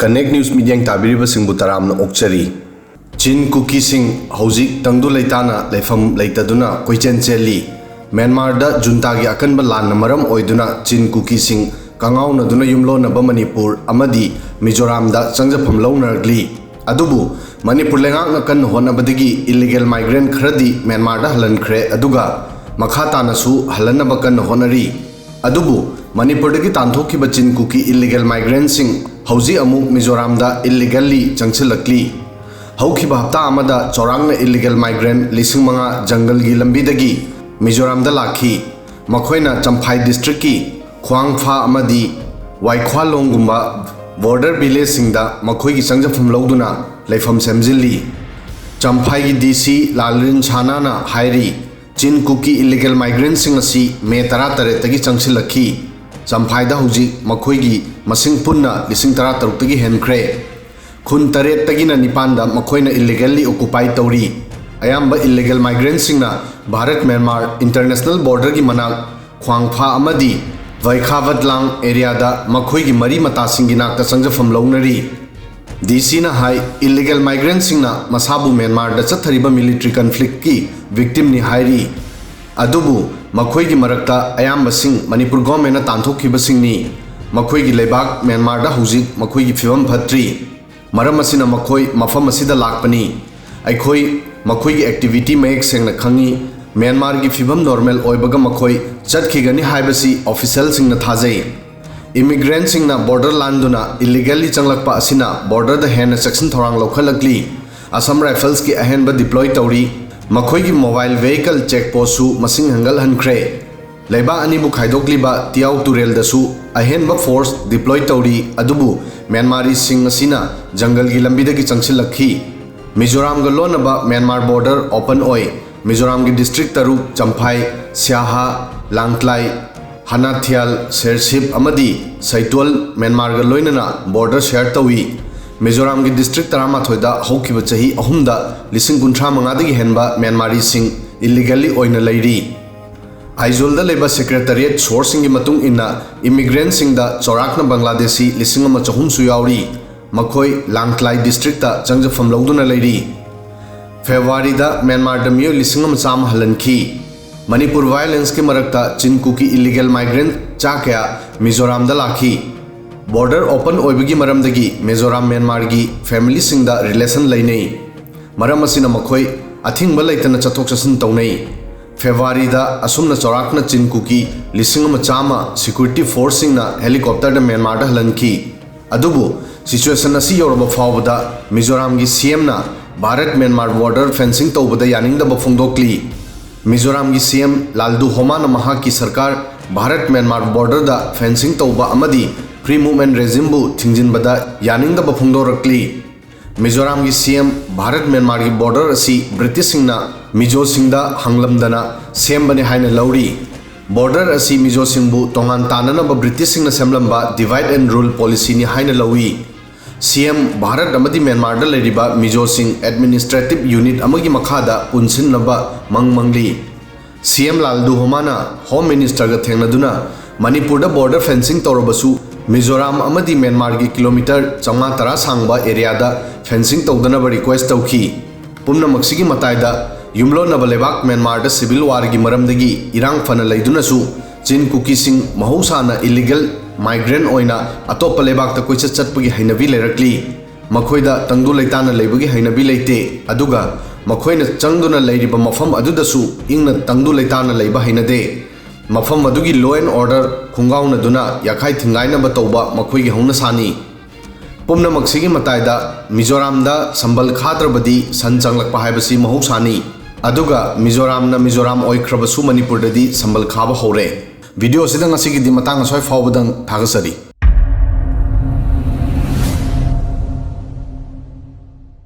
Connect News Media tabiribasing butaramna okchari. Chin Kukising houjik tangdu leitana leifam leitaduna koichen chenli. Myanmar da Juntagi akanba laan maram oiduna Chin Kukising kangaonaduna yumlonaba Manipur amadi Mizoramda changjafam lounarakli. Adubu Manipur lengakna kan honabadagi illegal migrant kharadi Myanmar da Changkhre aduga makhata nasu halanaba kan honari. Adubu Manipur dagi Tanthokhibasing Chin Kuki Illegal migrant sing houjik Amuk Mizoramda illegally changsinlakli. Haukhiba hapta amada chorangna illegal migrant lising manga jungle gi lambidagi Mizoramda lakhi. Makhoina Champhai district ki Khwangpha amadi Waikhwalong gumba border village singda makhoi gi changjafam lounarakli leifam semjili. Champhai gi DC Lalrin Chana na hairi Chin Kuki Illegal migrant sing asi May 13 tagi changsinlakhi. Champhai da houjik makhoi gi masing punna lising 13 tagi Changkhre. Khun 8 tagi na 9 da makhoina illegally occupy tauri. Ayamba illegal migrant singna Bharat Myanmar international border gi manak Khwangpha amadi Vaikhavatlang area da makhoi gi mari mata singi nakta changjafam lounari. DC na hai illegal migrant singna masabu Myanmar da chathariba military conflict ki victim ni hairi. Adubu makhoi gi marakta ayamba sing Manipur government na Tanthokhibasing ni. Makhoi gi lebak Myanmar da houjik makhoi gi fibam phatri. Maram asina makhoi mafam asida lakpani. Aikhoi makhoi gi activity mayek sengna khangi Myanmar gi fibam normal oibaga makhoi chatkigani haibasi official singna thajai. Immigrant singna border landuna illegally changlakpa asina border da hena section thorang lokhalakli. Assam Rifles ki ahenba deploy tauri. Makhoi gi mobile vehicle checkpost su masing hangal Changkhre. Leiba anibu khaidokliba tiaw turel dasu ahenba force deploy tauri adubu Myanmari sing asina jungle gi lambidagi changsinlakhi. Mizoram ga lonaba Myanmar border open oi. Mizoram gi district taruk Champhai, Siaha, Langklai, Hanathial, Sership amadi Saitwal Myanmar ga loinana border share tawi. Mizoram gi district taramathoi da hokhiba chahi ahumda lising 35 dagi henba Myanmari sing illegally oina leiri. Aizol da leba secretariat sourcing gi matung inna immigrant sing da chorakna Bangladeshi lising 400 su yauri. Makhoi Langklai district ta changjafam louduna leiri. February da Myanmar da myo lising 100 halanki. Manipur violence ke marakta Chin Kuki illegal migrant chakya Mizoramda lakhi. Border open oibagi maramdagi Mizoram Myanmar gi family sing da relation lainei. Maram asina makhoi athingba leitana chathok chasin taunai. February da asumna chorakna Chin Kuki lising 100 security force sing na helicopter da Myanmar da halanki. Adubu situation asi yoraba fawbada Mizoram gi CM na Bharat Myanmar border fencing tawbada yaningda bafungdokli. Mizoram gi CM Laldu Homana mahaki sarkar Bharat Myanmar border da fencing tawba amadi free movement regime bu thingjinbada yaningda bafungdorakli. Mizoram gi CM Bharat Myanmar gi border asi British singna Mizo singda hanglamdana sembani haina lauri. Border asi Mizo singbu tongan tanana ba British singna semlamba divide and rule policy ni haina lawi. CM Bharat amadi Myanmar da leriba Mizo sing administrative unit amagi makhada punsinnaba mangmangli. CM Laldu Homana Home Minister ga thengnaduna Manipur da border fencing tawrabasu Mizoram amadi Myanmar gi kilometer 510 sangba area da fencing tawdanaba request tawki. Pumna maksigi mataida yumlonaba lebak Myanmar da civil war gi maramdagi irang fana leidunasu Chin Kukising mahusana illegal migrant oina atopa lebak ta koichat chatpagi hainabi lerakli. Makhoida tangdu leitana leibagi hainabi leite aduga makhoina changduna leiriba mafam adudasu ingna tangdu leitana leiba hainade. Mafam adugi law and order kangaonaduna yakhai thingaina ba tawba makhoigi hauna sani. Pumna maksigi mataida Mizoramda sambal khadrabadi san changlakpa haibasi mahusani. Aduga Mizoram oikhrabasu Manipur dadi sambal khaba hore. Video sidang asigi di matang asoi fawbadang thagasari.